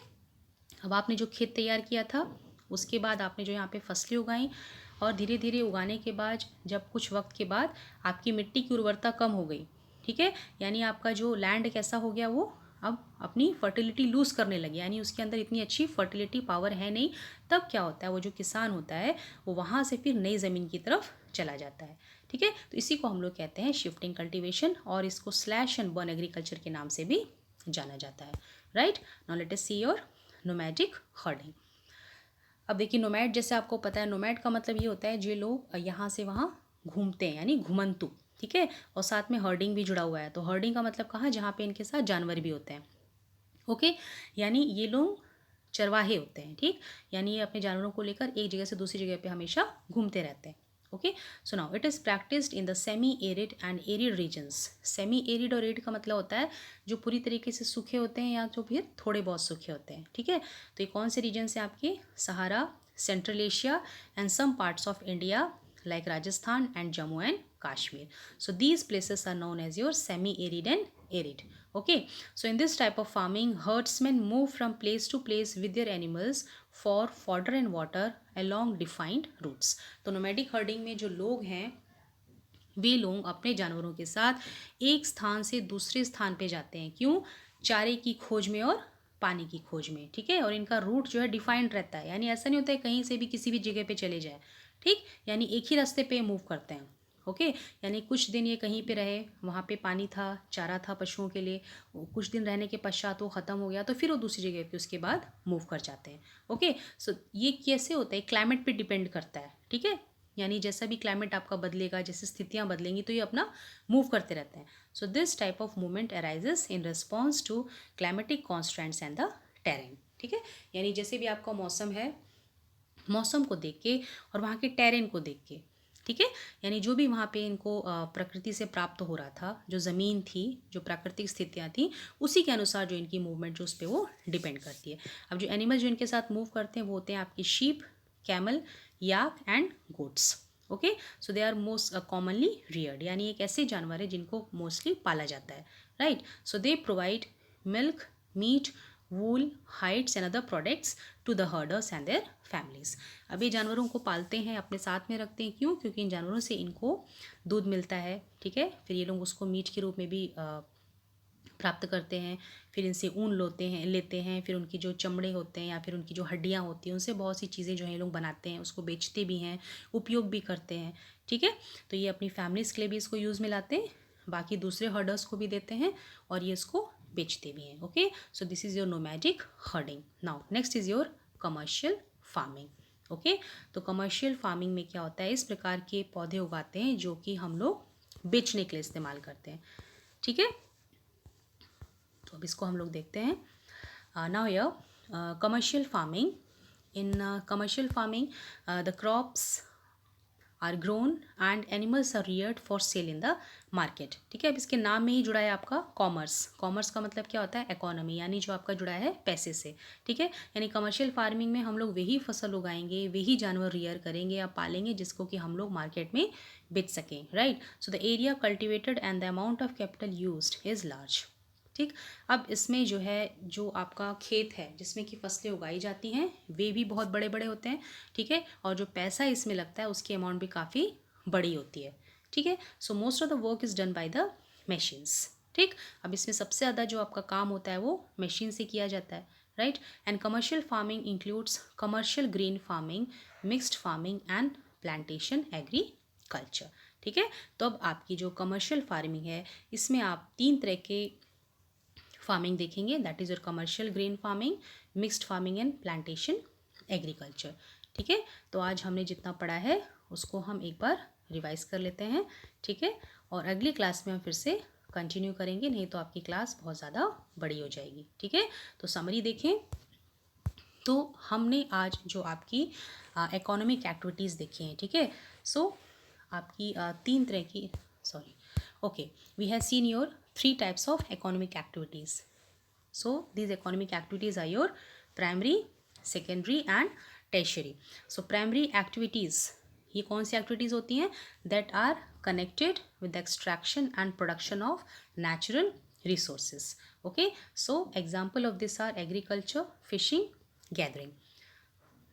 अब आपने जो खेत तैयार किया था उसके बाद आपने जो यहाँ पे फसलें उगाई और धीरे धीरे उगाने के बाद जब कुछ वक्त के बाद आपकी मिट्टी की उर्वरता कम हो गई, ठीक है, यानी आपका जो लैंड कैसा हो गया, वो अब अपनी फर्टिलिटी लूज़ करने लगी, यानी उसके अंदर इतनी अच्छी फर्टिलिटी पावर है नहीं। तब क्या होता है, वो जो किसान होता है वो वहाँ से फिर नई ज़मीन की तरफ चला जाता है, ठीक है। तो इसी को हम लोग कहते हैं शिफ्टिंग कल्टीवेशन और इसको स्लैश एंड बर्न एग्रीकल्चर के नाम से भी जाना जाता है, right. Now let us see your nomadic herding. अब देखिए नोमैड, जैसे आपको पता है नोमैड का मतलब ये होता है जो लोग यहाँ से वहाँ घूमते हैं, यानी घुमंतु, ठीक है, और साथ में हर्डिंग भी जुड़ा हुआ है। तो हर्डिंग का मतलब कहाँ, जहाँ पे इनके साथ जानवर भी होते हैं। ओके, यानी ये लोग चरवाहे होते हैं, ठीक, यानी ये अपने जानवरों को लेकर एक जगह से दूसरी जगह पे हमेशा घूमते रहते हैं। Okay, so now it is practised in the semi arid and arid regions. Semi arid और एरिड का मतलब होता है जो पूरी तरीके से सूखे होते हैं या जो फिर थोड़े बहुत सूखे होते हैं, ठीक है। तो ये कौन से रीजन से आपके, Sahara, central Asia and some parts of India like Rajasthan and Jammu and Kashmir. So these places are known as your semi-arid and arid. Okay, so in this type of farming, herdsmen move from place to place with their animals for fodder and water along defined routes. तो nomadic herding में जो लोग हैं वे लोग अपने जानवरों के साथ एक स्थान से दूसरे स्थान पे जाते हैं। क्यों? चारे की खोज में और पानी की खोज में, ठीक है। और इनका रूट जो है डिफाइंड रहता है, यानी ऐसा नहीं होता है कहीं से भी किसी भी जगह पे चले जाए, ठीक, यानी एक ही रास्ते पे मूव करते हैं। ओके, यानी कुछ दिन ये कहीं पे रहे, वहाँ पे पानी था, चारा था पशुओं के लिए, कुछ दिन रहने के पश्चात वो ख़त्म हो गया तो फिर वो दूसरी जगह पे उसके बाद मूव कर जाते हैं। ओके, सो ये कैसे होता है, क्लाइमेट पे डिपेंड करता है, ठीक है। यानी जैसा भी क्लाइमेट आपका बदलेगा, जैसे स्थितियाँ बदलेंगी तो ये अपना मूव करते रहते हैं। So this type of movement arises in response to climatic constants and the terrain, ठीक है। यानी जैसे भी आपका मौसम है, मौसम को देख के और वहाँ के टेरेन को देख के, ठीक है, यानी जो भी वहाँ पे इनको प्रकृति से प्राप्त हो रहा था, जो ज़मीन थी, जो प्राकृतिक स्थितियाँ थी, उसी के अनुसार जो इनकी मूवमेंट जो उस पर वो डिपेंड करती है। अब जो एनिमल जो इनके साथ मूव करते हैं वो होते हैं आपकी sheep, camel, yak and goats. Okay, so they are most commonly reared, यानी एक ऐसे जानवर है जिनको मोस्टली पाला जाता है, right. So they provide milk, meat, wool, hides and other products to the herders and their families. अब ये जानवरों को पालते हैं, अपने साथ में रखते हैं, क्यों? क्योंकि इन जानवरों से इनको दूध मिलता है, ठीक है। फिर ये लोग उसको मीट के रूप में भी प्राप्त करते हैं, फिर इनसे ऊन लेते हैं, फिर उनकी जो चमड़े होते हैं या फिर उनकी जो हड्डियाँ होती हैं उनसे बहुत सी चीज़ें जो है ये लोग बनाते हैं, उसको बेचते भी हैं, उपयोग भी करते हैं, ठीक है। तो ये अपनी फैमिलीज़ के लिए भी इसको यूज़ में लाते हैं, बाकी दूसरे हर्डर्स को भी देते हैं और ये इसको बेचते भी हैं। Okay, so this is your nomadic herding. Now next is your commercial farming. Okay, तो कमर्शियल फार्मिंग में क्या होता है, इस प्रकार के पौधे उगाते हैं जो कि हम लोग बेचने के लिए इस्तेमाल करते हैं, ठीक है। तो अब इसको हम लोग देखते हैं। Now your commercial farming, in commercial farming the crops are grown and animals are reared for sale in the market, ठीक है। अब इसके नाम में ही जुड़ा है आपका कॉमर्स। कॉमर्स का मतलब क्या होता है, इकोनॉमी, यानी जो आपका जुड़ा है पैसे से, ठीक है। यानी कमर्शियल फार्मिंग में हम लोग वही फसल उगाएंगे, वही जानवर रियर करेंगे या पालेंगे जिसको कि हम लोग मार्केट में बेच सकें, right. So the area cultivated and the amount of capital used is large, ठीक। अब इसमें जो है, जो आपका खेत है जिसमें कि फसलें उगाई जाती हैं वे भी बहुत बड़े बड़े होते हैं, ठीक है। और जो पैसा इसमें लगता है उसकी अमाउंट भी काफ़ी बड़ी होती है, ठीक है। So most of the work is done by the machines, ठीक। अब इसमें सबसे ज़्यादा जो आपका काम होता है वो मशीन से किया जाता है, right. And commercial farming includes commercial green farming, mixed farming and plantation agriculture, ठीक है। तो अब आपकी जो कमर्शियल फार्मिंग है इसमें आप 3 तरह के फार्मिंग देखेंगे, that is your commercial grain farming, mixed farming and plantation agriculture, ठीक है। तो आज हमने जितना पढ़ा है उसको हम एक बार रिवाइज कर लेते हैं, ठीक है। और अगली क्लास में हम फिर से कंटिन्यू करेंगे, नहीं तो आपकी क्लास बहुत ज़्यादा बड़ी हो जाएगी, ठीक है। तो समरी देखें, तो हमने आज जो आपकी इकोनॉमिक एक्टिविटीज़ देखी हैं, ठीक है। सो आपकी 3 तरह की, sorry, okay, we have seen your 3 types of economic activities. So these economic activities are your primary, secondary and tertiary. So primary activities, ये कौन सी activities होती हैं, that are connected with the extraction and production of natural resources. Okay, so example of this are agriculture, fishing, gathering.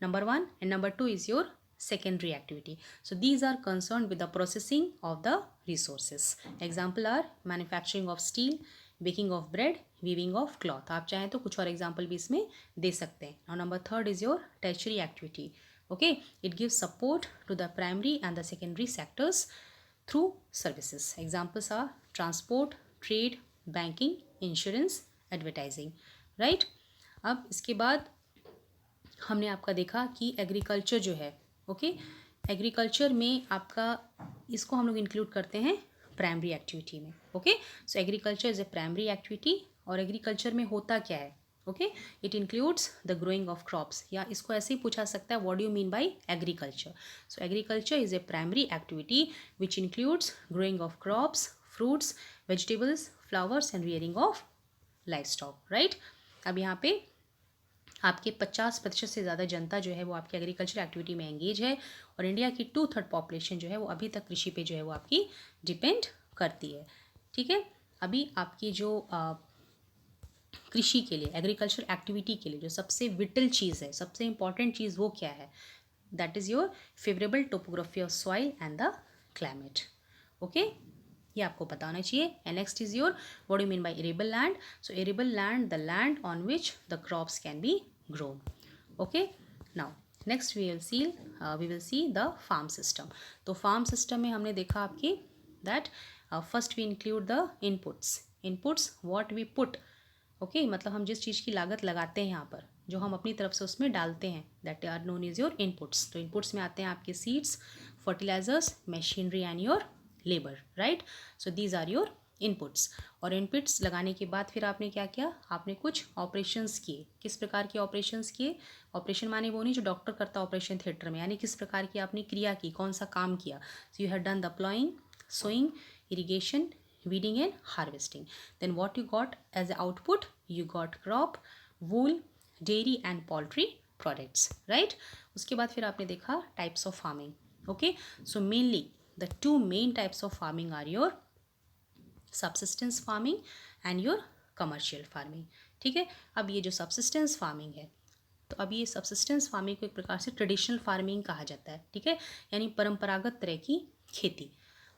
Number 1 and number 2 is your secondary activity. So these are concerned with the processing of the resources. Example are manufacturing of steel, baking of bread, weaving of cloth. आप चाहें तो कुछ और example भी इसमें दे सकते हैं. Now number 3 is your tertiary activity. Okay, it gives support to the primary and the secondary sectors through services. Examples are transport, trade, banking, insurance, advertising. Right? अब इसके बाद हमने आपका देखा कि एग्रीकल्चर जो है, ओके, एग्रीकल्चर में आपका इसको हम लोग इंक्लूड करते हैं प्राइमरी एक्टिविटी में, okay. So agriculture is a primary activity. और एग्रीकल्चर में होता क्या है, okay, it includes the growing of crops, या इसको ऐसे ही पूछा सकता है what do you mean bye agriculture. So agriculture is a primary activity which includes growing of crops, fruits, vegetables, flowers and rearing of life stock. Right, अब यहाँ पे आपके 50% से ज़्यादा जनता जो है वो आपकी एग्रीकल्चर एक्टिविटी में एंगेज है, और इंडिया की 2/3 पॉपुलेशन जो है वो अभी तक कृषि पे जो है वो आपकी डिपेंड करती है. ठीक है, अभी आपकी जो कृषि के लिए, एग्रीकल्चर एक्टिविटी के लिए जो सबसे विटल चीज़ है, सबसे इंपॉर्टेंट चीज़ वो क्या है? That is your favourable topography of soil and the climate. Okay, ये आपको पता होना चाहिए. And next is your what do you mean by arable land. So arable land, the land on which the crops can be grown. Okay, now next we will see the farm system. तो farm system में हमने देखा आपकी that first we include the inputs what we put. Okay, मतलब हम जिस चीज़ की लागत लगाते हैं यहाँ पर, जो हम अपनी तरफ से उसमें डालते हैं, that are known is your inputs. तो इनपुट्स में आते हैं आपके seeds, fertilisers, machinery and your labour. Right, so these are your inputs. और इनपुट्स लगाने के बाद फिर आपने क्या किया? आपने कुछ ऑपरेशंस किए. किस प्रकार के ऑपरेशंस किए? ऑपरेशन माने वो नहीं जो डॉक्टर करता ऑपरेशन थिएटर में, यानी किस प्रकार की आपने क्रिया की, कौन सा काम किया. So you have done the ploughing, sowing, irrigation, weeding and harvesting. Then what you got as output? You got crop, wool, dairy and poultry products. Right, उसके बाद फिर आपने देखा types of farming. Okay, so mainly the two main types of farming are your subsistence farming and your commercial farming. ठीक है, अब ये जो subsistence farming है, तो अब ये subsistence farming को एक प्रकार से ट्रेडिशनल फार्मिंग कहा जाता है. ठीक है, यानी परंपरागत तरह की खेती.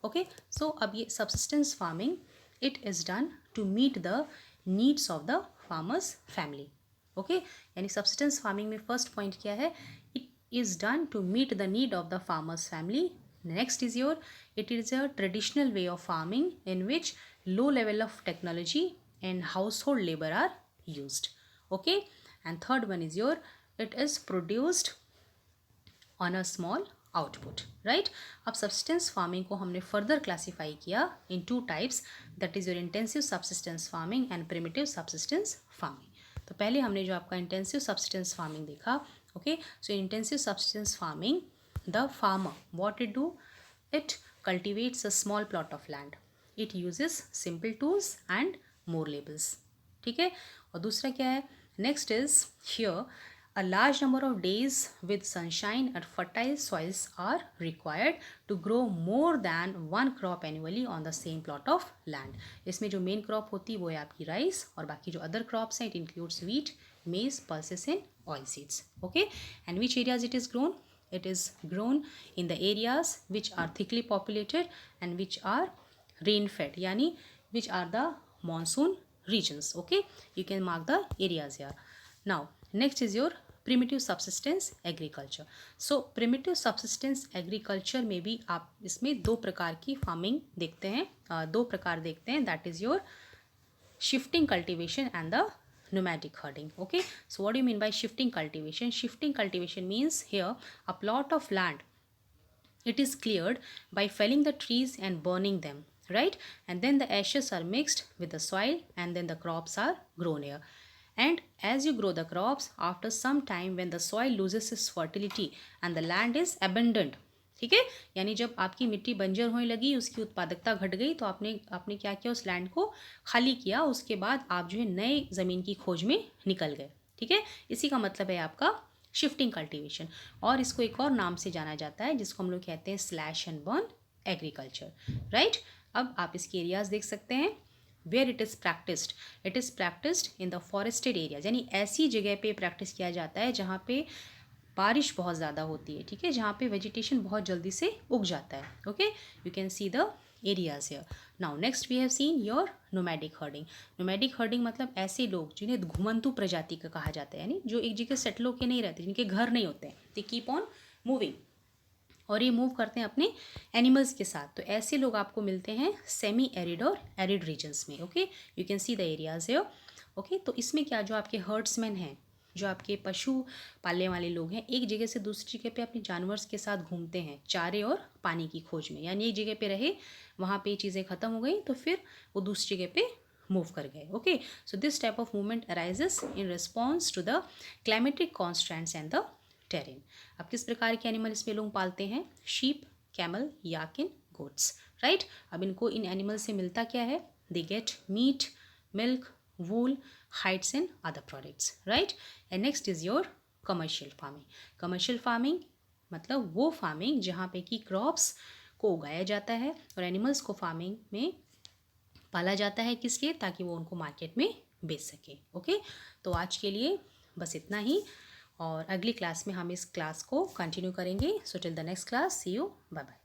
ओके, सो अब ये subsistence farming, it is done to meet the needs of the farmers family. Okay, यानी सब्सिस्टेंस फार्मिंग में फर्स्ट पॉइंट क्या है? It is done to meet the need of the farmers family. Next is your, it is a traditional way of farming in which low level of technology and household labour are used. Okay, and third one is your, it is produced on a small output. Right, अब subsistence farming को हमने further classify किया in two types, that is your intensive subsistence farming and primitive subsistence farming. तो पहले हमने जो आपका intensive subsistence farming देखा. Okay, so intensive subsistence farming, the farmer what it do, it cultivates a small plot of land, it uses simple tools and more labours. ठीक है, और दूसरा क्या है? Next is here a large number of days with sunshine and fertile soils are required to grow more than one crop annually on the same plot of land. इसमें जो main crop होती है वो है आपकी राइस, और बाकी जो अदर क्रॉप्स हैं इट इंक्लूड्स वीट, मेज, pulses and oil seeds. Okay, and which areas it is grown? It is grown in the areas which are thickly populated and which are rain fed, yani which are the monsoon regions. Okay, you can mark the areas here. Now next is your primitive subsistence agriculture. So primitive subsistence agriculture में भी आप इसमें दो प्रकार की farming देखते हैं, दो प्रकार देखते हैं. That is your shifting cultivation and the nomadic herding. Okay, so what do you mean by shifting cultivation? Shifting cultivation means here a plot of land, it is cleared by felling the trees and burning them, right? And then the ashes are mixed with the soil and then the crops are grown here. And as you grow the crops, after some time when the soil loses its fertility and the land is abandoned, ठीक है, यानी जब आपकी मिट्टी बंजर होने लगी, उसकी उत्पादकता घट गई, तो आपने क्या किया? उस लैंड को खाली किया. उसके बाद आप जो है नए ज़मीन की खोज में निकल गए. ठीक है, इसी का मतलब है आपका शिफ्टिंग कल्टीवेशन, और इसको एक और नाम से जाना जाता है जिसको हम लोग कहते हैं slash and burn agriculture. Right, अब आप इसके एरियाज देख सकते हैं. Where it is practised in the forested areas, यानी ऐसी जगह पे प्रैक्टिस किया जाता है जहाँ पे बारिश बहुत ज़्यादा होती है. ठीक है, जहाँ पे वेजिटेशन बहुत जल्दी से उग जाता है. Okay, you can see the areas here. Now next we have seen your nomadic herding. Nomadic herding मतलब ऐसे लोग जिन्हें घुमंतु प्रजाति का कहा जाता है, यानी जो एक जगह सेटल होके नहीं रहते, जिनके घर नहीं होते हैं, दे कीप ऑन मूविंग, और ये मूव करते हैं अपने एनिमल्स के साथ. तो ऐसे लोग आपको मिलते हैं सेमी एरिड और एरिड रीजन्स में. Okay, you can see the areas here. Okay, तो इसमें क्या, जो आपके हर्ड्समैन हैं, जो आपके पशु पालने वाले लोग हैं, एक जगह से दूसरी जगह पे अपने जानवर्स के साथ घूमते हैं चारे और पानी की खोज में. यानी एक जगह पे रहे, वहाँ पे चीज़ें ख़त्म हो गई, तो फिर वो दूसरी जगह पे मूव कर गए. Okay, so this type of movement arises in response to the climatic constants and the terrain. अब किस प्रकार के एनिमल इसमें लोग पालते हैं? शीप, कैमल, याकिन, गोट्स. राइट. अब इनको इन एनिमल से मिलता क्या है? They get meat, milk, wool, hides and other products. Right. And next is your commercial farming. Commercial farming मतलब वो फार्मिंग जहाँ पे कि क्रॉप्स को उगाया जाता है और एनिमल्स को फार्मिंग में पाला जाता है. किस लिए? ताकि वो उनको मार्केट में बेच सके. ओके, तो आज के लिए बस इतना ही और अगली क्लास में हम इस क्लास को कंटिन्यू करेंगे. So till the next class, see you, bye bye.